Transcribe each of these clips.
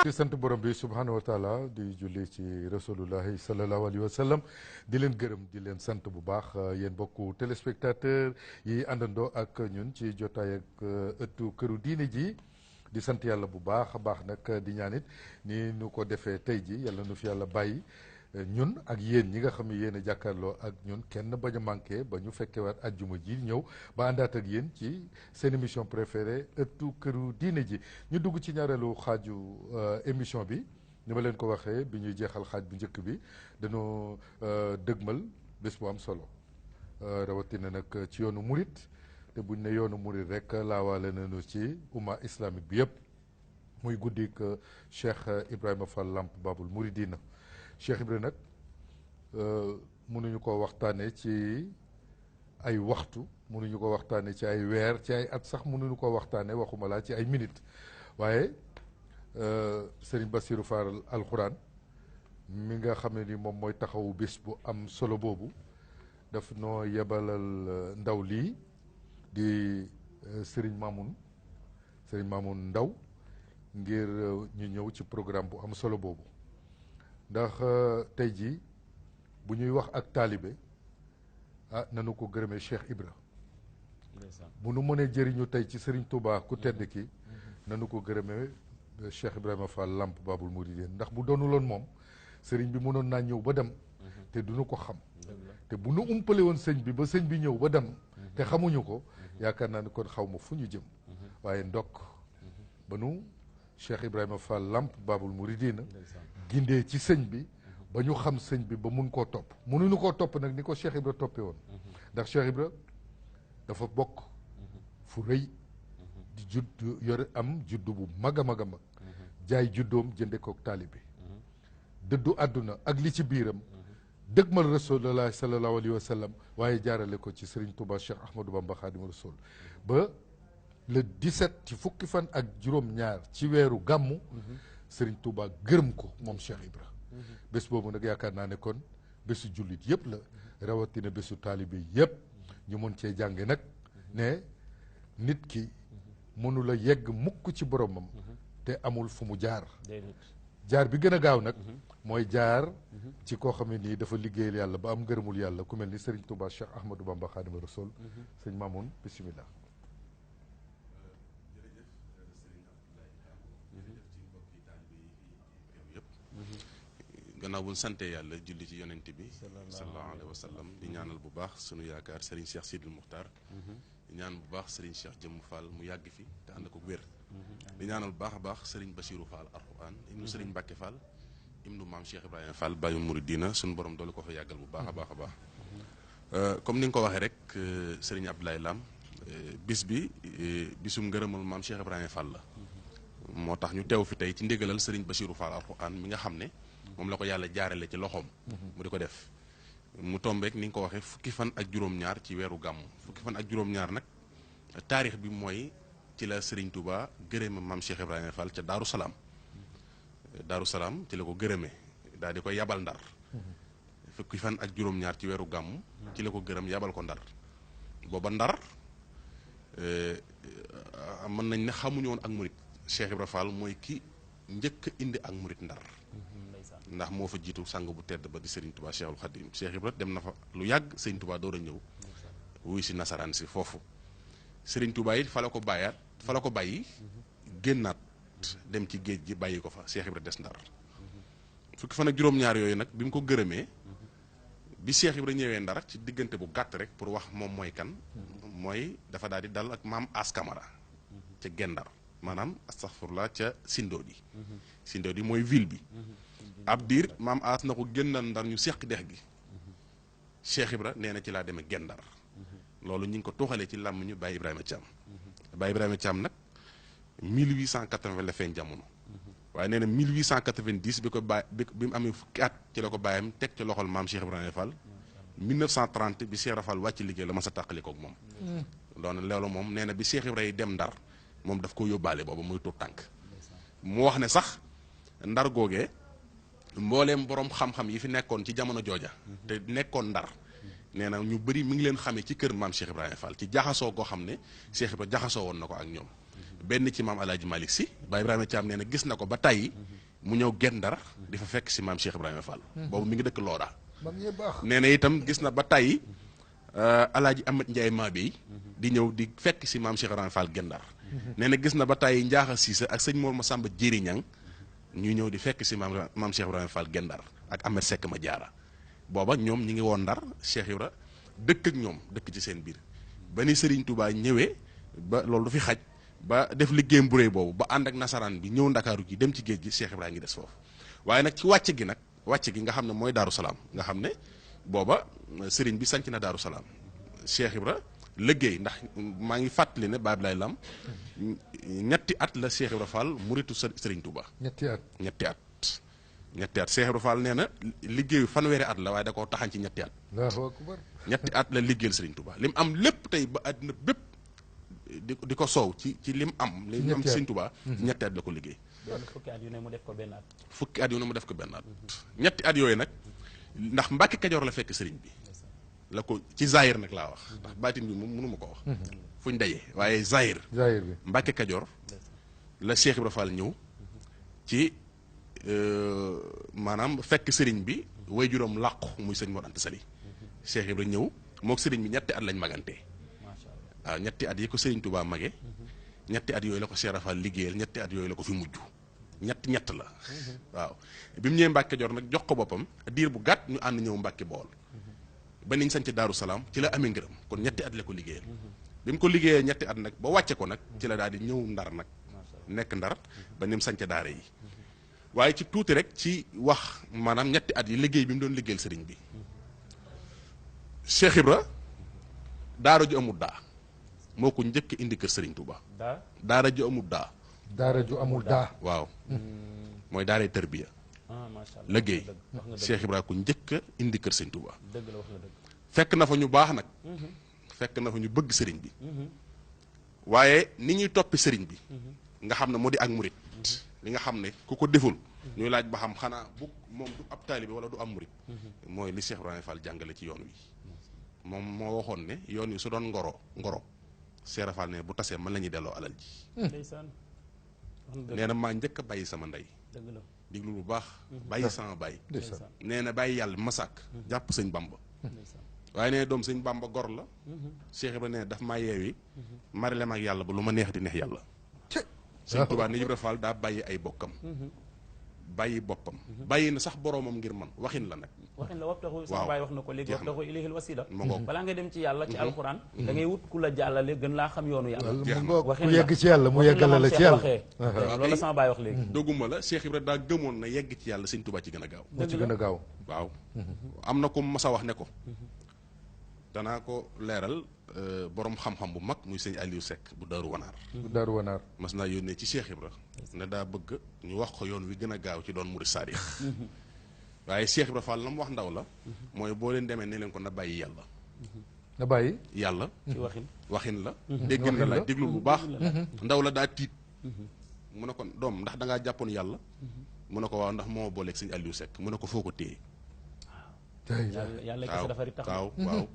di sant borom bi subhanahu wa taala di julli ci rasulullahi sallallahu alayhi wa sallam di leen gërëm di leen sant bu baax yéen bokku téléspectateur yi àndandoo ak ñun ci jotaay ak ëttu këru diine ji di sant yàlla bu baax a baax nag di ñaanit ni nu ko defee tey ji yàlla nu fi yàlla bàyyi ñun ak yéen ñi nga xam ne yéen a jàkkaarloo ak ñun kenn bañ a manqué ba ñu fekkewaat ajjuma ji ñëw ba àndaat ak yéen ci seen émission préférée ëttu këru diine ji ñu dugg ci ñaareelu xaaju émission bi ni ma leen ko waxee bi ñuy jeexal xaaj bu njëkk bi dañoo dëgmal bés bu am solo rawatina nag ci yoonu murit te buñ ne yoonu murit rek laawaale nañu ci umma islamique bi yëpp muy guddik Cheikh Ibrahima Fall Lamp Babul Mouridina Cheikh Ibrahima nag mënuñu ko waxtaanee ci ay waxtu mënuñu ko waxtaanee ci ay weer ci ay at sax mënuñu ko waxtaanee waxuma laa ci ay minutes waaye Serigne Bassirou Fall alxuraan mi nga xam ne ni moom mooy taxawu bés bu am solo boobu daf noo yebalal ndaw lii di Serigne Mamoun Ndaw ngir ñu ñëw ci programme bu am solo boobu ndax tey jii bu ñuy wax ak taalibe nanu ko gërëmee Cheikh Ibra bu nu mënee jëriñu tey ci Serigne Touba ku tedd ki nanu ko gërëmee Cheikh Ibrahima Fall Lamp Babul Mouridina ndax bu doonuloon moom Serigne bi mënoon naa ñëw ba dem te duñu ko xam te bu nu umpale woon sëñ bi ba sëñ bi ñëw ba dem te xamuñu ko yaakaar naa ni kon xaw ma fu ñu jëm waaye ndokk ba nu Cheikh Ibrahima Fall Lamp Babul Mouridina gindee ci sëñ bi ba ñu xam sëñ bi ba mun koo topp mënuñu koo topp nag ni ko Cheikh Ibra toppee woon ndax Cheikh Ibra dafa bokk fu rëy di judd yore am juddu bu mag a mag a mag jaay juddoom jënde kook taalibe dëddu àdduna ak li ci biiram dëgmal rasulullah sallallahu alayhi wa sallam waaye jaarale ko ci Serigne Touba Cheikh Ahmadou Bamba Khadim Rasoul ba le 17 ci fukki fan ak juróom-ñaar ci weeru gàmmu Serigne Touba gërëm ko moom Cheikh Ibra bés boobu nag yaakaar naa ne kon bésu jullit yëpp la rawatina bésu taalibe yëpp ñu mën cee jànge nag ne nit ki mënula yegg mukk ci boromam te amul fu mu jaar bi gën a gaaw nag mooy jaar ci koo xam ne nii dafa liggéeyal yàlla ba am ngërëmul yàlla ku mel ni Serigne Touba Cheikh Ahmadou Bamba Khadim Rasoul sëñ Mamoun bismillah gannaaw bu ñu sante yàlla julli ci yonent bi sallallahu alayhi wa sallam di ñaanal bu baax sunu yaakaar Serigne Cheikh Sidil Muxtaar di ñaan bu baax Serigne Cheikh Jëmm Fall mu yàgg fi te ànd ko wér di ñaanal bu baax a baax Serigne Bassirou Fall alxuraan ibnu Serigne Mbacke Fall ibnu maam Cheikh Ibrahima Fall Baye Mouridina sunu borom doolu ko fa yàggal bu baax a baax a baax comme ni nga ko waxee rek Serigne Abdoulaye Lam bis bi bisum ngërëmal maam Cheikh Ibrahima Fall la moo tax ñu teew fi tey ci ndégalal Serigne Bassirou Fall alxuraan mi nga xam ne moom la ko yàlla jaarale ci loxoom mu di ko def mu tombeek ni nga ko waxee fukki fan ak juróom-ñaar ci weeru gàmmu fukki fan ak juróom-ñaar nag taarix bi mooy ci la Serigne Touba gërëme maam Cheikh Ibrahima Fall ca Daaru Salaam ci la ko gërëme daal di koy yabal Ndar fukki fan ak juróom-ñaar ci weeru gàmmu ci la ko gërëm yabal ko Ndar booba Ndar mën nañ ne xamuñu woon ak murit Cheikh Ibrahima Fall mooy ki njëkk indi ak murit Ndar ndax moo fa jiitu sang bu tedd ba di Serigne Touba Cheikhul Khadim Cheikh Ibrahima dem na fa lu yàgg Serigne Touba door a ñëw wuy si nasaraan si foofu Serigne Touba it fa la ko bàyyi génnaat dem ci géej gi bàyyi ko fa Cheikh Ibrahima des Ndar fukki fan ak juróom-ñaar yooyu nag bi mu ko gërëmee bi Cheikh Ibrahima ñëwee Ndar ci diggante bu gàtt rek pour wax moom mooy kan mooy dafa daal di dal ak maam As Camara ca Gendar maanaam astaghfirullah ca Sindoodi mooy ville bi ab diir maam As na ko génnal Ndar ñu seq dex gi Cheikh Ibra nee na ci laa demee Gendar loolu ñu ngi ko tuuxalee ci làmm ñu Baye Ibrahima Thiam Baye Ibrahima Thiam nag 1880 la feeñ jamono waaye nee na 1890 bi mu amee fukki at ci la ko bàyyam teg ci loxol maam Cheikh Ibrahima Fall 1930 bi Cheikh Ibra Fall wàcc liggéey la ma sa tàqali koog moom loolu moom nee na bi Cheikh Ibra yi dem Ndar moom daf ko yóbbaale booba muy tuut tànk mu wax ne sax Ndar googee mbooleem borom xam-xam yi fi nekkoon ci jamono jooja te nekkoon Ndar nee na ñu bëri mi ngi leen xamee ci kër maam Cheikh Ibrahima Fall ci jaxasoo goo xam ne Cheikh Ibrahima jaxasoo woon na ko ak ñoom benn ci maam Alaaji Malick Sy Baye Ibrahima Thiam nee na gis na ko ba tàyyi mu ñëw Gendar di fa fekk si maam Cheikh Ibrahima Fall boobu mi ngi dëkk Looda nee na itam gis na ba tàyyi Alaaji Amat Ndiaye Mabey di ñëw di fekk si maam Cheikh Ibrahima Fall Gendar nee na gis na ba tàyyi Njaaxa Siisa ak sëñ Mor Masamba Jéeri Ñang ñu ñëw di fekk si maam Cheikh Ibrahima Fall Gendar ak Ahmed Seck ma jaara booba ñoom ñi ngi woon Ndar Cheikh Ibra dëkk ak ñoom dëkk ci seen biir ba ni Serigne Touba ñëwee ba loolu du fi xaj ba def liggéeyam bu réy boobu ba ànd ak nasaraan bi ñëw Ndakaaru gi dem ci géej gi Cheikh Ibra ngi des foofu waaye nag ci wàcc gi nga xam ne mooy Daaru Salaam nga xam ne booba Serigne bi sanc na Daaru Salaam Cheikh Ibra liggéey ndax maa ngi fàttali ne Baye Ablaye Lam ñetti at la Cheikh Ibra Fall muritu Serigne Touba. ñetti at Cheikh Ibra Fall nee na liggéeyu fanweeri at la waaye da koo taxañ ci ñetti at. ñetti at la liggéeyal Serigne Touba lim am lépp tey ba àddina bépp di ko soow ci lim am. lim am Serigne Touba. ñetti at la ko liggéey. fukki at yu ne mu def ko benn at. fukki at yu ne mu def ko benn at. ñetti at yooyu nag ndax Mbàkke Kajoor la fekk Serigne bi. la ko ci Zahir nag laa wax ndax baatin bi moom mënu ma ko wax. fuñ dajee waaye Zahir bi Mbàkke Kajoor la Cheikh Ibra Fall ñëw ci maanaam fekk sëriñ bi way juróom làqu muy sëñ Mor Anta Sali Cheikh Ibra ñëw mook sëriñ bi ñetti at lañ magantee waaw ñetti at yi ko sëriñ Touba mage ñetti at yooyu la ko Cheikh Ibra Fall liggéeyal ñetti at yooyu la ko fi mujj ñett la waaw bi mu ñëwee Mbàkke Kajoor nag jox ko boppam diir bu gàtt ñu ànd ñëw Mbàkke Bawol ba niñ sañ ci Daaru Salaam ci la amee ngërëm kon ñetti at la ko liggéeyal bi mu ko liggéeyee ñetti at nag ba wàcce ko nag ci la daal di ñëw Ndar nag nekk Ndar ba ni mu sañ ca daara yi waaye ci tuuti rek ci wax maanaam ñetti at yi liggéey bi mu doon liggéeyal sëriñ bi Cheikh Ibra daara ju amul daa moo ko njëkk indi kër sëriñ Touba. daara ju amul daa. daara ju amul daa. waaw mooy daaray tërbiya liggéey Cheikh Ibra ko njëkk a indi kër sëriñ Touba. fekk na fa ñu baax nag. fekk na fa ñu bëgg sëriñ bi. waaye ni ñuy toppi sëriñ bi. nga xam ne moo di ak murit. li nga xam ne ku ko deful. ñuy laaj ba xam xanaa bu moom du ab taalibe wala du am murit. mooy li Cheikh Ibrahima Fall jàngale ci yoon wi. moom moo waxoon ne yoon wi su doon ngoro Cheikh Ibrahima Fall ne bu tasee mën la ñuy delloo alal ji. nee na maa njëkk a bàyyi sama ndey. diglu bu baax. bàyyi sama bàyyi. nee na bàyyi yàlla masak jàpp sëñ Bamba. waaye nee doom sëñ Bamba gor la. Cheikh Ibrahima ne daf maa yeewi. marilem ak yàlla ba lu ma neex di neex yàlla. sëñ Tuubaa ni Ibra Fall daa bàyyi ay bokkam. bàyyi boppam. bàyyi na sax boroomam ngir man waxin la nag. waxin la wabtaxu sama baay wax na ko léegi wabtaxu ilayhil wasila. ma ngoog balaa ngay dem ci yàlla ci alxuraan. da ngay wut ku la jàllale gën laa xam yoonu yàlla. waxin la ku yegg ci yàlla mu yeggale la ci yàlla. loolu la sama baay wax léegi. doguma la Cheikh Ibra daa gëmoon na yegg ci yàlla sëñ Tuubaa ci gën a gaaw. moo ci gën a gaaw. waaw am na ko mas a wax ne ko. danaa ko leeral borom xam-xam bu mag muy sëñ Aliou Seck bu Daaru Wanaar. bu Daaru Wanaar. mas naa yónnee ci Cheikh Ibra ne daa bëgg ñu wax ko yoon wi gën a gaaw ci doon murid saadix waaye Cheikh Ibra Fall la mu wax ndaw la. mooy boo leen demee ne leen ko na bàyyi yàlla. na bàyyi yàlla. ci waxin la. dégg na la déglu bu baax. ndaw la daa tiit. mu ne ko doom ndax da ngaa jàppoon yàlla. mu ne ko waaw ndax moo booleeg sëñ Aliou Seck mu ne ko foo ko téye. yàlla kese dafa tax waaw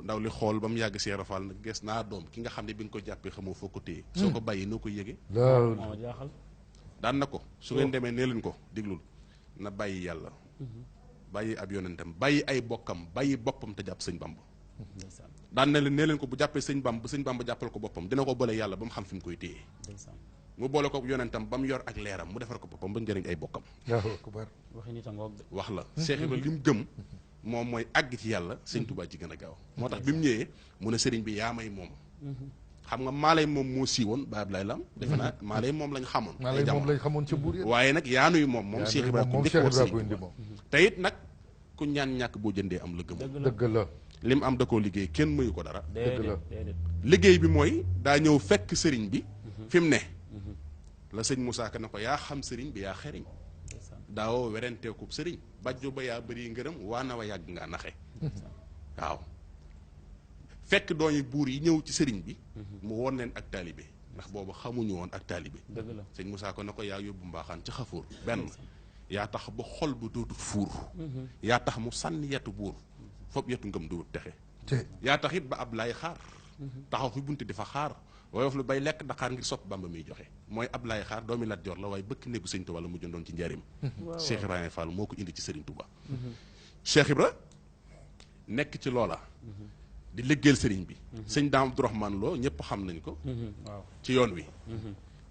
ndaw li xool ba mu yàgg Cheikh Ibra Fall nag gis naa doom ki nga xam ne bi nga ko jàppee xamoo foo ko téye. soo ko bàyyi noo ko yëgee. moo jaaxal. daan na ko su ngeen demee nee leen ko diglul na bàyyi yàlla. bàyyi ab yonentam bàyyi ay bokkam bàyyi boppam te jàpp sëñ Bamba. daan na leen nee leen ko bu jàppee sëñ Bamba sëñ Bamba jàppal ko boppam dina ko boole yàlla ba mu xam fi mu koy téye. mu boole ko yonentam ba mu yor ak leeram mu defar ko boppam ba njëriñ ay bokkam. wax la Cheikh Ibra li mu gëm. moom mooy àgg ci yàlla sëñ Tuubaa ci gën a gaaw. moo tax bi mu ñëwee mu ne sëriñ bi yaa may moom. xam nga maa lay moom moo siiwoon Baye Ablaye Lam. defe naa maa lay moom lañ xamoon. maa lay moom lañ xamoon ci buur yi. waaye nag yaanuy moom Cheikh Ibra ko njëkk woon sëriñ Tuubaa te it nag ku ñaan ñàkk boo jëndee am la gëm. dëgg la li mu am da koo liggéey kenn mayu ko dara. dëgg la liggéey bi mooy daa ñëw fekk sëriñ bi. fi mu ne. la sëñ Moussa Ka ne ko yaa xam sëriñ bi yaa xeriñ. daawoo werenteekub sëriñ bajjo ba yaa bëri ngërëm waa na wa yàgg ngaa naxe. waaw fekk dooñu buur yi ñëw ci sëriñ bi. mu woon leen ak taalibe ndax boobu xamuñu woon ak taalibe. sëñ Moussa Ka ne ko yaa yóbbu mbaaxaan ca xafuur benn yaa tax ba xol bu dootu fuur. yaa tax mu sànni yetu buur foofu yetu ngëm du texe te yaa tax it ba Ablaay xaar taxaw fi bunti di fa xaar woyof lu bay lekk Dakar ngir sopp Bamba miy joxe mooy Ablaay xaar doomi Lat Joor la waaye bëkk néegu Sëñ Tuubaa la mu jëndoon ci njaarim Cheikh Ibrahima Fall moo ko indi ci Serigne Touba Cheikh Ibra nekk ci loola di liggéeyal sëriñ bi sëñ Daam Abdourahmane Lo ñëpp xam nañ ko ci yoon wi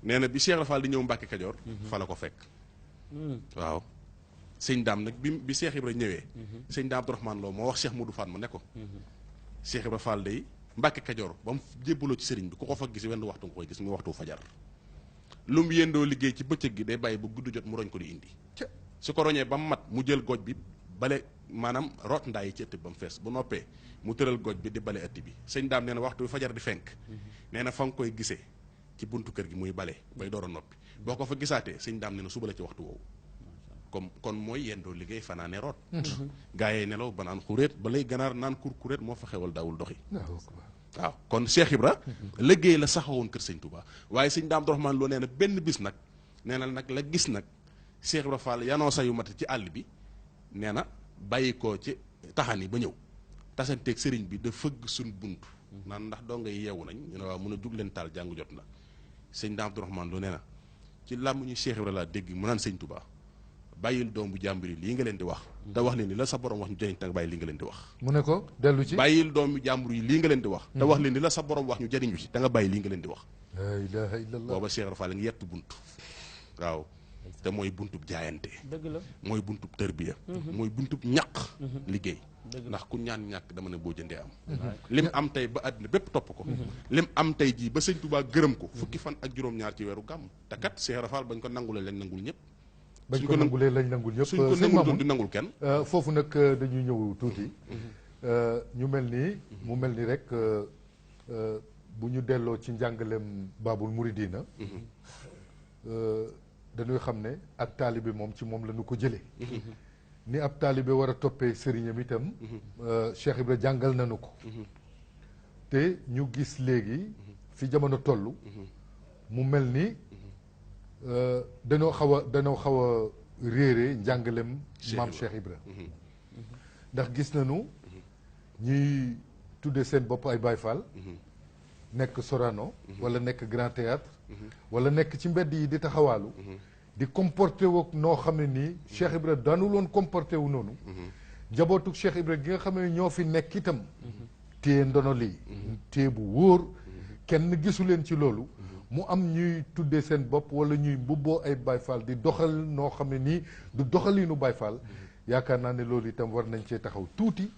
nee na bi Cheikh Ibra Fall di ñëw Mbàkke Kajoor fa la ko fekk waaw sëñ Daam nag bi Cheikh Ibra ñëwee sëñ Daam Abdourahmane Lo moo wax Cheikh Modou Fall ma ne ko Cheikh Ibra Fall day Mbàkke Kajoor ba mu jébbaloo ci sëriñ bi ku ko fa gis wenn waxtu nga koy gis muy waxtu fajar lu mu yendoo liggéey ci bëccëg gi day bàyyi ba gudd jot mu roñ ko di indi su ko roñee ba mu mat mu jël goj bi bale maanaam root ndaa yi ci ëtt bi ba mu fees bu noppee mu tëral goj bi di bale ëtt bi sëñ Daam nee na waxtu fajar di fenk nee na fa nga koy gisee ci buntu kër gi muy bale bay door a noppi boo ko fa gisaatee sëñ Daam nee na suba la ci waxtu woowu comme kon mooy yendoo liggéey fanaane root gaa yee nelaw ba naan xuréet ba lay ganaar naan kur kuréet moo fa xewal daawul doxi waaw kon Cheikh Ibra liggéey la saxawoon kër sëñ Touba waaye sëñ Daam Abdourahmane Lo nee na benn bis nag nee na nag la gis nag Cheikh Ibra Fall yanoo sa yu mat ci àll bi nee na bàyyi ko ci taxani ba ñëw tasanteeg sëriñ bi da fëgg suñ bunt naan ndax doo ngay yeewu nañ ñu ne waaw mun a jug leen taal jàng jot na sëñ Daam Abdourahmane Lo nee na ci làmm ñu Cheikh Ibra laa dégg mu naan sëñ Touba bàyyil doomu jàmbur yi lii nga leen di wax te wax leen ni la sa borom wax ñu jëriñ te nga bàyyi lii nga leen di wax mu ne ko dellu ci bàyyil doomu jàmbur yi lii nga leen di wax te wax leen ni la sa borom wax ñu jëriñu ci te nga bàyyi lii nga leen di wax la ilaha illallah booba Cheikh Ibra Fall ngi yett bunt waaw te mooy buntub jaayante dëgg la mooy buntub tërbiya mooy buntub ñaq liggéey ndax ku ñaan ñàkk dama ne boo jëndee am lim am tey ba àddina bépp topp ko lim am tey jii ba sëñ Touba gërëm ko fukki fan ak juróom-ñaar ci weeru gàmm te kat Cheikh Ibra Fall bañ ko nangulee lañ nangul ñëpp bañ ko nangulee lañ nangul ñëpp suñ ko nangul di nangul kenn foofu nag dañuy ñëw tuuti ñu mel nii mu mel ni rek bu ñu delloo ci njàngaleem Baabul Muridina dañuy xam ne ak taalibe moom ci moom la ñu ko jëlee ni ab taalibe war a toppee sëriñam itam Cheikh Ibra jàngal nañu ko te ñu gis léegi fi jamono toll mu mel ni dañoo xaw a réere njàngaleem maam Cheikh Ibra ndax gis nañu ñuy tudde seen bopp ay Baye Fall nekk Sorano wala nekk Grand Théâtre wala nekk ci mbedd yi di taxawaalu di comporté wu noo xam ne nii Cheikh Ibra daanul woon comporté wu noonu njabootug Cheikh Ibra gi nga xam ne ñoo fi nekk itam téye ndono lii téye bu wóor kenn gisu leen ci loolu mu am ñuy tuddee seen bopp wala ñuy mbubboo ay Baye Fall di doxal noo xam ne nii du doxaliinu Baye Fall yaakaar naa ne loolu itam war nañ cee taxaw tuuti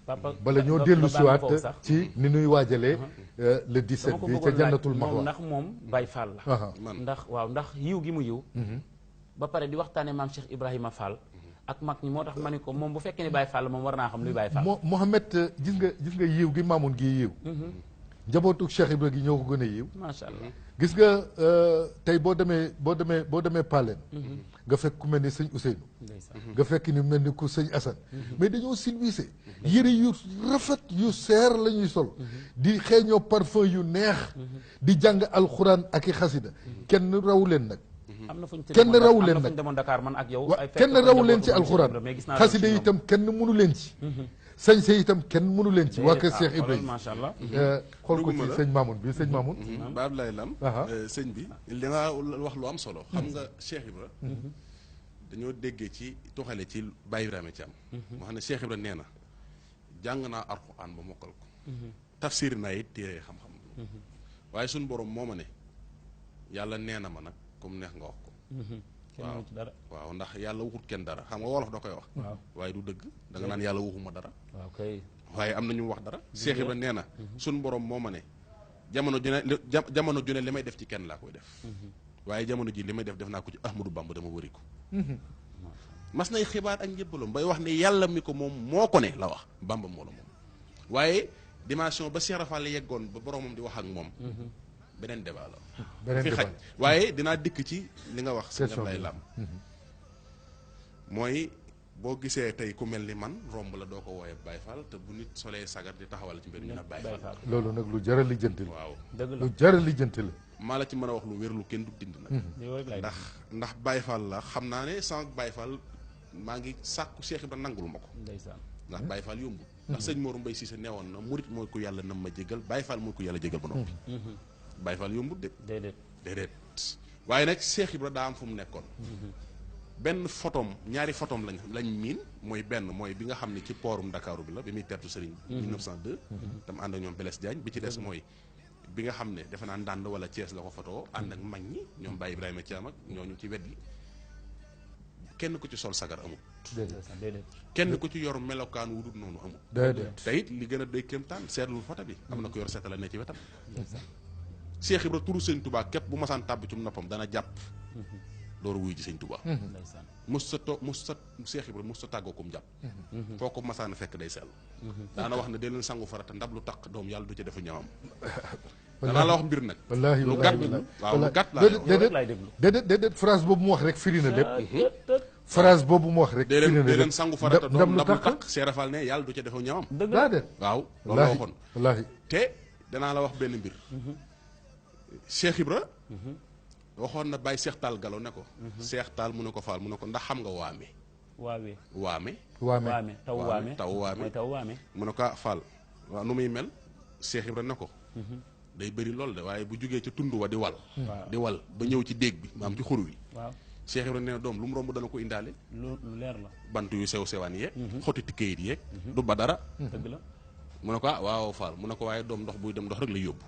bala ñoo dellu siwaat ci ni nuy waajalee le 17 bi ca Jannatul Mahwa ndax moom Baye Fall la ndax waaw ndax yiw gi mu yiw ba pare di waxtaane maam Cheikh Ibrahima Fall ak mag ñi moo tax ma ni ko moom bu fekkee ne Baye Fall moom war naa xam luy Baye Fall Mohamed gis nga yiw gi maamoon gi yiw njabootu Cheikh Ibra gi ñoo ko gën a yiw macha allah gis nga tey boo demee Paleen nga fekk ku mel ni sëñ Ousseynou nga fekk ni mel ni ku sëñ Assane mais dañoo silvisé yëre yu rafet yu seer la ñuy sol di xeeñoo parfum yu neex di jàng alxuraan ak i xasida kenn raw leen nag kenn raw leen nag demoon Dakar man ak yow kenn raw leen ci alxuraan xasida itam kenn mënu leen ci sañse itam kenn mënu leen ci waa kër Cheikh Ibrahima macha allah xool ko ci sëñ Mamoun bi sëñ Mamoun ba Abdoulaye Lam sëñ bi li nga wax lu am solo xam nga Cheikh Ibra dañoo déggee ci tuxale ci Baye Ibrahima Thiam moo xam ne Cheikh Ibra nee na jàng naa alxuraan ba mokkal ko tafsir naa it téere xam-xam waaye suñu borom moo ma ne yàlla nee na ma nag comme neex nga wax ko waaw ndax yàlla waxut kenn dara xam nga wolof da koy wax waaye du dëgg da nga naan yàlla waxuma dara waaye am na ñu wax dara Cheikh Ibra nee na suñ borom moo ma ne jamono ju ne li may def ci kenn laa koy def waaye jamono ji li may def naa ko ci Ahmadou Bamba dama wëri ko mas nay xibaar ak njëbbaloom bay wax ne yàlla mi ko moom moo ko ne la wax Bamba moo la moom waaye dimension ba Cheikh Rafal yeggoon ba boromam di wax ak moom beneen débat la fi xaj waaye dinaa dikk ci li nga wax sëñ lay lam mooy boo gisee tey ku mel ni man romb la doo ko wooye Baye Fall te bu nit solee sagar di taxawal ci mbir ñu ne Baye Fall loolu nag lu jar a lijjanti la waaw lu jar a lijjanti la maa la ci mën a wax lu wér lu kenn du dind nag ndax Baye Fall la xam naa ne sans Baye Fall maa ngi sàkku Cheikh Ibra nangul ma ko ndax Baye Fall yombul ndax sëñ Mor Mbaye Cissé neewoon na murit mooy ku yàlla nam ma jégal Baye Fall mooy ku yàlla jégal ba noppi Baye Fall yombut de déedéet waaye nag Cheikh Ibra daa am fu mu nekkoon benn photom ñaari photom lañ miin mooy benn mooy bi nga xam ne ci poorum Ndakaaru bi la bi muy tertu sëriñ 1902 tam ànd ak ñoom Blaise Diagne bi ci des mooy bi nga xam ne defe naa Ndande wala Thiès la ko photo ànd ak mag ñi ñoom Baye Ibrahima Thiam ak ñooñu ci wet gi kenn ku ci sol sagar amul kenn ku ci yor melokaan wu dul noonu amul te it li gën a doy kéemtaan seetlul photo bi am na ko yor seetala ne ci wetam Cheikh Ibra turu sëñ Touba képp bu masaan tàbb ci noppam dana jàpp door wuy ji sëñ Touba mos sa Cheikh Ibra mos sa tàggoo kum jàpp foo ko masaan fekk day sell daana wax ne dee leen sangu farata ndab lu taq doom yàlla du ca defu ñamam danaa la wax mbir nag lu gàtt waaw lu gàtt laa déedéet phrase boobu mu wax rek firi na lépp phrase boobu mu wax rek firi na lépp dee leen sangu farata doom ndab lu taq seerafal ne yàlla du ca defu ñamam waaw loolu la waxoon wallaahi te danaa la wax benn mbir Cheikh Ibra waxoon na Baye Cheikh Tall Galo ne ko Cheikh Tall mu ne ko Fall mu ne ko ndax xam nga waame taw waame mu ne ko Fall waaw nu muy mel Cheikh Ibra ne ko day bëri lool de waaye bu jugee ca tund wa di wal ba ñëw ci déeg bi maam ci xur wi Cheikh Ibra nee na doom lu mu romb dana ko indaale lu leer la bant yu sew sewaan yeeg xotti kayit yeeg du ba dara dëgg la mu ne ko waaw Fall mu ne ko waaye doom ndox buy dem ndox rek lay yóbbu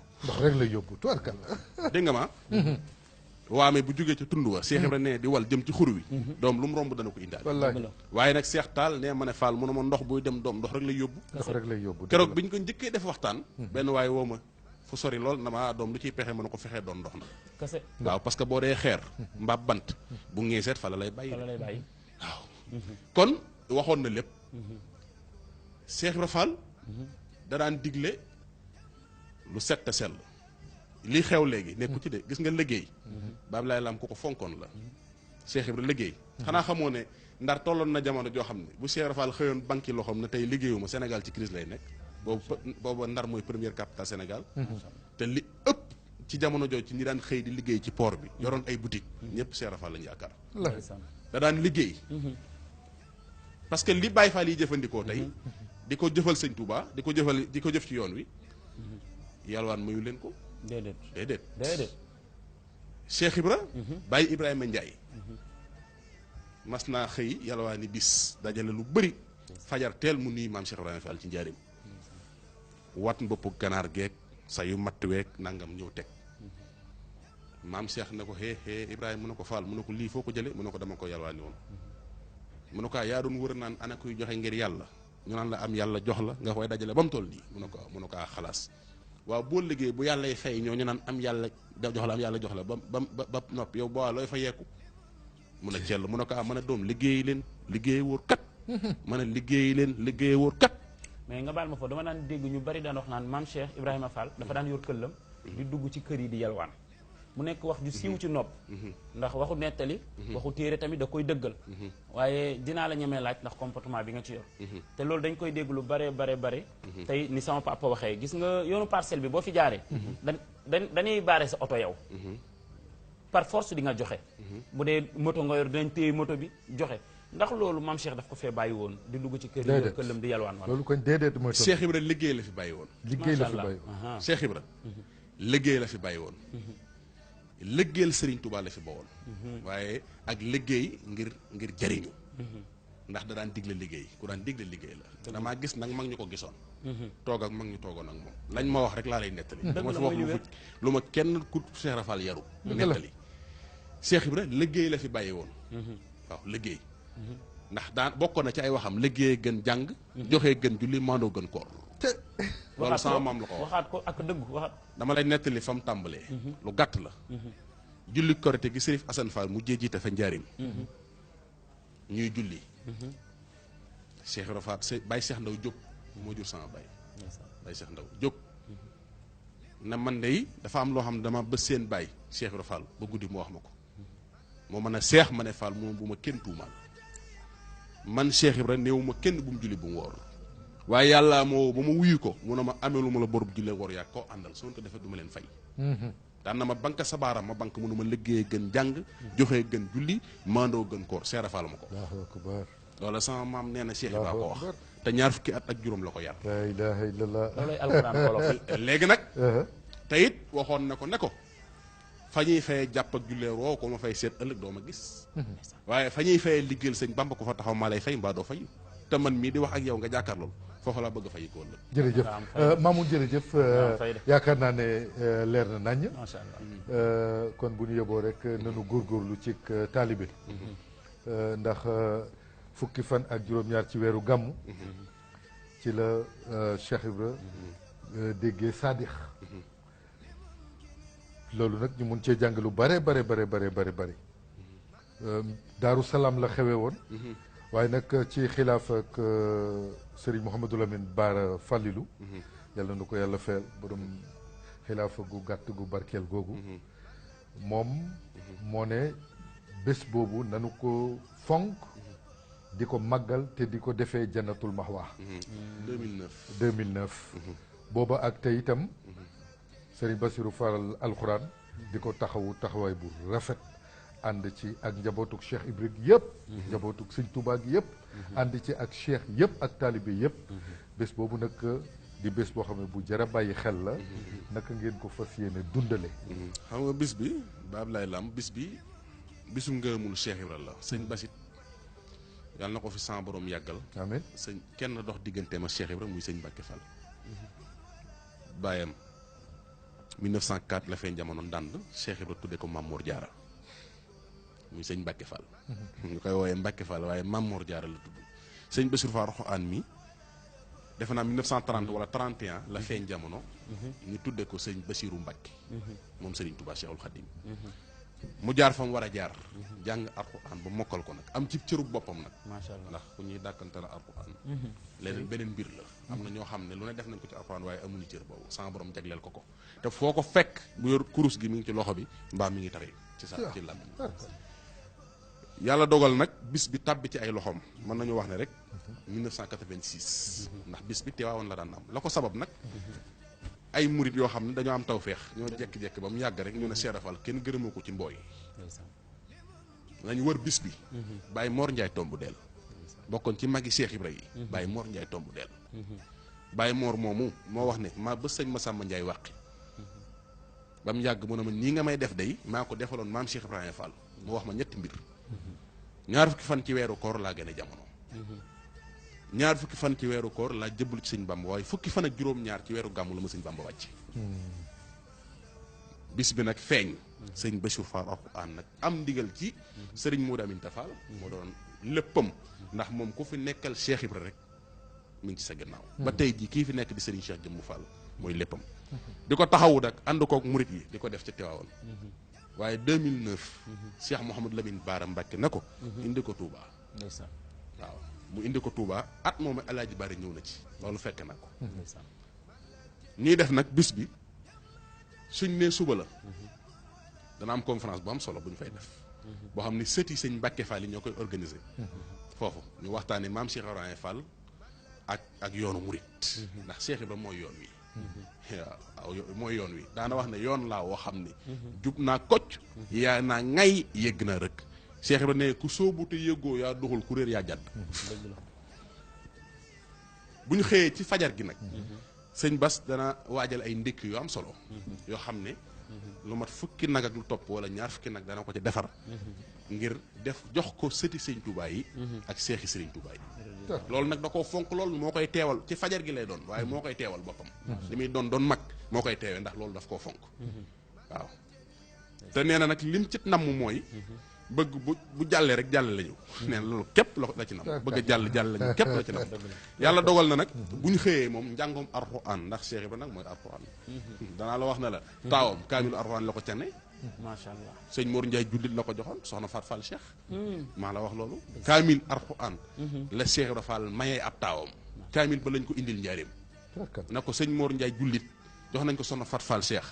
tuwarkal dégg nga ma waame bu jógee ca tund wa Cheikh Ibra nee di wal jëm ci xur wi doom lu mu romb dana ko indaale waaye nag Cheikh Tall nee ma ne Fall mu ne ma ndox buy dem doom ndox rek lay yóbbu keroog bi ñu ko njëkkee def waxtaan benn waaye woo ma fu sori lool na ma doom lu ciy pexe mën na ko fexee doon ndox na waaw parce que boo dee xeer mbaa bant bu ngeeseet fa la lay bàyyi waaw kon waxoon na lépp Cheikh Ibra Fall da daan digle lu set te sell lii xew léegi nekku ci de gis nga liggéey baab laay lam ku ko fonkoon la Cheikh Ibra liggéey xanaa xamoo ne Ndar tolloon na jamono joo xam ne bu Cheikh Ibra Fall xëyoon banque loxoom ne tey liggéeyuma Sénégal ci crise lay nekk boobu Ndar mooy première capitale Sénégal te li ëpp ci jamono jooju ci ñi daan xëy di liggéey ci port bi yoroon ay boutique ñëpp Cheikh Ibra Fall lañu yaakaar da daan liggéey parce que li Baye Fall yi jëfandikoo tey di ko jëfal sëñ Touba di ko jëf ci yoon wi yalwaan mayu leen ko déedéet Cheikh Ibra Baye Ibrahima Ndiaye mas naa xëy yalwaani bis dajale lu bëri fajar teel mu nuyu maam Cheikh Ibrahima Fall ci njaarim wat mboppu ganaar geeg sa yu matt weeg nangam ñëw teg maam Cheikh ne ko xee Ibrahima mu ne ko Fall mu ne ko lii foo ko jële mu ne ko dama ko yalwaani woon mu ne ko yaa doon wër naan ana kuy joxe ngir yàlla ñu naan la am yàlla jox la nga koy dajale ba mu toll nii mu ne ko xalaas waaw boo liggéey bu yàlla fay ñoo ñu naan am yàlla jox la am yàlla jox la ba nopp yow boo looy fa yeeku mun a cell mu ne ko mën a doom liggéey leen liggéey wóor kat mën a liggéey wóor kat mais nga baal ma fa dama daan dégg ñu bari daan wax naan maam Cheikh Ibrahima Fall dafa daan yor këllam di dugg ci kër yi di yalwaan mu nekk wax ju siiw ci nopp ndax waxu nettali waxu téere tamit da koy dëggal waaye dinaa la ñemee laaj ndax comportement bi nga ci yor te loolu dañ koy dégg lu bare tey ni sama papa waxee gis nga yoonu parcelle bi boo fi jaaree dañuy baare sa oto yow par force di nga joxe bu dee moto nga yor dinañ téye moto bi joxe ndax loolu maam Cheikh daf ko fee bàyyi woon di dugg ci kër yi yor këllam di yalwaan loolu kon déedéet mooy Cheikh Ibra liggéey la fi bàyyi woon Cheikh Ibra liggéey la fi bàyyi woon liggéeyal Serigne Touba la fi bawoon waaye ak liggéey ngir jariñu ndax da daan digle liggéey ku daan digle liggéey la damaa gis nag mag ñu ko gisoon toog ak mag ñu toogoon ak moom lañ ma wax rek laa lay nettali dama fi wax lu ma kenn ku Cheikh Rafal yaru nettali Cheikh Ibra liggéey la fi bàyyi woon waaw liggéey ndax daan bokkoon na ci ay waxam liggéey gën jàng joxee gën julli maandoo gën koor loolu sama maam la ko waxaat ko ak dëgg waxaat dama lay nettali fa mu tàmbalee lu gàtt la julli korite gi Sërif Assane Fall mu jiite fa njaarim ñuy julli Cheikh Ibra Fall Baye Cheikh Ndaw jóg moo jur sama Baye Cheikh Ndaw jóg na man de dafa am loo xam ne dama ba seen Baye Cheikh Ibra Fall ba guddi mu wax ma ko moo mën a seex ma ne Fall moom bu ma kenn tuumaal man Cheikh Ibra néew ma kenn bu mu julli bu mu woor waaye yàlla moo ba ma wuyu ko mu ne ma ameelu ma la borub jullee woor yaa koo àndal soo ko defee du ma leen fay daan na ma banque sa baaram ma banque mu ne ma liggéeyee gën jàng joxee gën julli maandoo gën koor seera faal ma ko loolu sama maam nee na Cheikh Ibra ko wax te ñaar fukki at ak juróom la ko yar. la ilaha illallah. loolay alxuraan wolof. léegi nag. te it waxoon na ko ne ko fa ñuy fayee jàpp ak jullee woo ko ma fay seet ëllëg doo ma gis. waaye fa ñuy fayee liggéeyal sëñ Bamba ko fa taxaw maa lay fay mbaa doo fay te man mii di wax ak yow nga jàkkaarlool foofu laa bëgg a fay ko ëllëg. jërëjëf Mamoun jërëjëf. yaakaar naa ne leer na naññ. macha allah. kon bu ñu yóbboo rek nanu góorgóorlu ci taalibe. ndax fukki fan ak juróom-ñaar ci weeru gàmmu. ci la Cheikh Ibra déggee Sadix. loolu nag ñu mun cee jàng lu bare bare bare bare bare bare Daaru Salaam la xewe woon. waaye nag ci xilaaf ak Serigne Mouhamadou Lamine Bara Fallilou. yàlla na ko yàlla fayal borom xilaafa gu gàtt gu barkeel googu. moom moo ne bés boobu nanu ko fonk di ko màggal te di ko defee jannatul mahwa. 2009. booba ak tey itam Serigne Bassirou Fall alxuraan di ko taxawaay bu rafet. ànd ci ak njabootuk Cheikh Ibrahima yëpp. njabootuk Sëñ Tuubaa gi yëpp. ànd ci ak Cheikh yëpp ak taalibe yëpp. bés boobu nag di bés boo xam ne bu jar a bàyyi xel la. naka ngeen ko fas yéene dundale. xam nga bis bi Baab Lay Lam bis bi bisu ngërëmul Cheikh Ibrahima la sëñ Basit yàlla na ko fi sama borom yàggal. amiin sëñ kenn dox digganteem ak Cheikh Ibrahima muy sëñ Mbàkke Fall. baayam 1904 la feeñ jamono ndànd Cheikh Ibrahima tudde ko Mamour Diarra. muy sëñ Mbàkke Fall. ñu koy woowee Mbàkke Fall waaye Mamour Diarra la tudd sëñ Bassirou Fall Roxaan mi defe naa 1930 wala 31 la feeñ jamono. ñu tudde ko sëñ Bassirou Mbàkke moom Serigne Touba Cheikhul Khadim. mu jaar fa mu war a jaar. jàng Alxuraan ba mokkal ko nag am ci cëru boppam nag. macha allah ndax ku ñuy dàkkante la Alxuraan. leneen beneen mbir la. am na ñoo xam ne lu ne def nañ ko ci Alxuraan waaye amuñu cër boobu sama borom jagleel ko ko te foo ko fekk bu yor kurus gi mi ngi ci loxo bi mbaa mi ngi tari ci sa ci làmmiñ. yàlla dogal nag bis bi tàbbi ci ay loxoom mën nañu wax ne rek 1986. ndax bis bi Tiwaawan la daan am la ko sabab nag ay murit yoo xam ne dañoo am tawféex ñoo jekki-jekki ba mu yàgg rek ñu ne Cheikh Rafal kenn gërëmoo ko ci mbooy nañu wër bis bi. Baye Mor Ndiaye tomb deel bokkoon ci magi Cheikh Ibra yi. Baye Mor Ndiaye tomb deel Baye Mor moomu moo wax ne maa ba sëñ Massamba Ndiaye wàqi ba mu yàgg mu ne ma nii nga may def day maa ko defaloon maam Cheikh Ibrahima Fall mu wax ma ñetti mbir. ñaar fukki fan ci weeru koor laa gën a jamono. ñaar fukki fan ci weeru koor laa jëbbalu ci sëñ Bamba waaye fukki fan ak juróom-ñaar ci weeru gàmmu la ma sëñ Bamba wàcc. bis bi nag feeñ. sëñ Bassirou Fall Alxuraan nag am ndigal ci sëriñ Modou Aminta Fall. moo doon léppam ndax moom ku fi nekkal Cheikh Ibra rek mi ngi ci sa gannaaw. ba tey jii kii fi nekk di sëriñ Cheikh Jëmmu Fall mooy léppam. di ko taxawu nag ànd kook murit yi di ko def ca Tiwaawan. waaye 2009. Cheikh Mouhamadou Lamine Bara Mbacke na ko. indi ko Touba. waaw mu indi ko Touba at moom El Hadj Bari ñëw na ci loolu fekk na ko. ñuy def nag bis bi suñ nee suba la. dana am conférence bu am solo bu ñu fay def. boo xam ni sëti sëñ Mbacke Fall yi ñoo koy organiser. foofu ñu waxtaanee maam Cheikh Ibrahima Fall ak yoonu murit. ndax Cheikh Ibrahima mooy yoon wi. waaw mooy yoon wi daana wax ne yoon laa woo xam ni jub naa kocc yaa naa ŋay yëgg naa rek Cheikh Ibrahima ne ku sóobu te yëggoo yaa doxul ku réer yaa jàdd bu ñu xëyee ci fajar gi nag sëñ Bass dana waajal ay ndékki yu am solo yoo xam ne lu mat fukki nag ak lu topp wala ñaar fukki nag dana ko ci defar ngir def jox ko sëti sëñ Touba yi ak seexi sëriñ Touba yi loolu nag da koo fonk loolu moo koy teewal ci fajar gi lay doon waaye moo koy teewal boppam li muy doon mag moo koy teewee ndax loolu daf koo fonk waaw te nee na nag lim ci namm mooy bëgg bu jàllee rek jàlle la ñu nee na loolu képp la ci nam bëgg a jàll la ñu képp la ci nam yàlla dogal na nag bu ñu xëyee moom njàngoom Alxuraan ndax Cheikh Ibrahima nag mooy Alxuraan danaa la wax ne la taawam kaamilu Alxuraan la ko cane macha allah sëñ Mor Ndiaye jullit la ko joxoon soxna Faat Fall Cheikh maa la wax loolu kaamil Alxuraan la Cheikh Ibrahima Fall mayee ab taawam kaamil ba lañ ko indil njaareem na ko sëñ Mor Ndiaye jullit jox nañ ko soxna Faat Fall Cheikh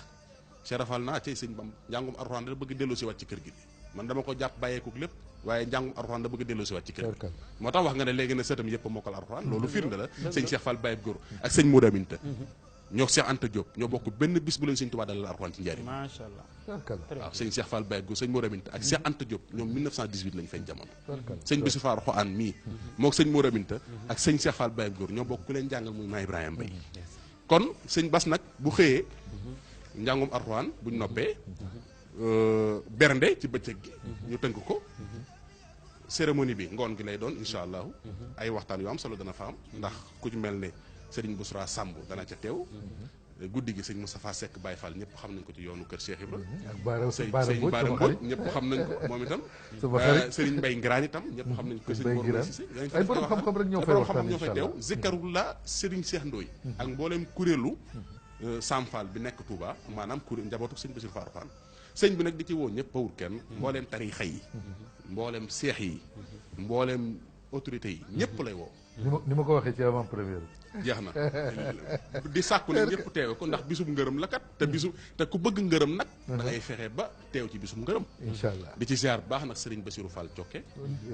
Cheikh Rafal naa tey sëñ Bam njàngum Alxuraan da bëgg delloo si waat ci kër gi man dama ko jàpp bàyyeekuk lépp waaye njàngum Alxuraan da bëgg delloo si waat ci kër gi moo tax wax nga ne léegi ne sëtam yëpp mokkal Alxuraan loolu firnde la sëñ Cheikh Fall Baye góor ak sëñ Modou Aminta ñoo Cheikh Anta Diop ñoo bokk benn bis bu leen sëñ Touba dalal alxuraan ci njariñ. macha allah. waaw sëñ Cheikh Fall Baye Góor sëñ Mor Aminta ak Cheikh Anta Diop ñoom 1918 lañ feeñ jamono. sëñ Bissou Fall Xaan mii moo sëñ Mor Aminta ak sëñ Cheikh Fall Baye Góor ñoo bokk ku leen jàngal muy maa Ibrahima Mbaye. kon sëñ Bass nag bu xëyee njàngum alxuraan buñ noppee bernde ci bëccëg gi ñu tënk ko cérémonie bi ngoon gi lay doon incha allahu ay waxtaan yu am solo dana fa am ndax ku ci mel ne Serigne Bousra Samb dana ca teew guddi gi sëñ Moustapha Seck Baye Fall ñëpp xam nañ ko ci yoonu kër Cheikh Ibra sëñ Baara Mbodj ñëpp xam nañ ko moom itam Serigne Mbaye Ngiraan itam ñëpp xam nañ ko sëñ Mor Mbaye Cissé ay borom xam-xam rek ñoo fay teew Zikarullah Serigne Cheikh Ndoye ak mbooleem kuréelu Sam Fall bi nekk Touba maanaam kuréel njabootu sëñ Bassirou Fall Xaan sëñ bi nag di ci woo ñëpp bawul kenn mbooleem tariixa yi mbooleem seex yi mbooleem autorité yi ñëpp lay woo ni ma ko waxee ci avant première jeex na di sàkku ne ñëpp teewe ko ndax bisum ngërëm la kat te ku bëgg ngërëm nag da ngay fexe ba teew ci bisum ngërëm incha allah di ci ziar baax nag Serigne Bassirou Fall Jokke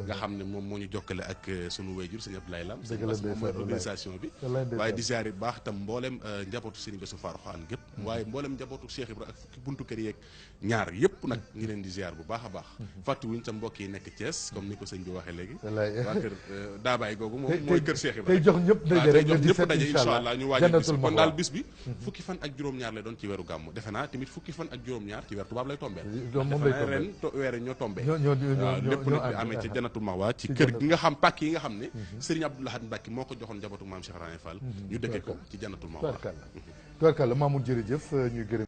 nga xam ne moom moo ñu jokkale ak sunu wayjur Serigne Abdoulaye Lam Serigne Bass moom mooy organisation bi waaye di ziar yi baax itam mboolem njabootu Serigne Bassirou Fall Xaan gépp waaye mboolem njabootu Cheikh Ibra ak fukki buntu kër yeeg ñaar yëpp nag ngi leen di ziar bu baax a baax fàtte wuñ tam mbokk yi nekk Thiès comme ni ko sëñ bi waxee léegi waa kër daabaay googu moom mooy kër Cheikh Ibra tey jox ñëpp daje incha allah ñu waajal bis kon daal bis bi fukki fan ak juróom-ñaar lay doon ci weeru gàmmu defe naa tamit fukki fan ak juróom-ñaar ci weer tubaab lay tombeel ren weere ñoo tombee waaw lépp nag bi amee ci Jannatul Mahwa ci kër gi nga xam pàkk yi nga xam ne Serigne Abdou Lahad Mbacké moo ko joxoon njabootu maam Cheikh Ibra Fall ñu dëkkee ko ci Jannatul Mahwa tubarkalla Mamoun jërëjëf ñu gërëm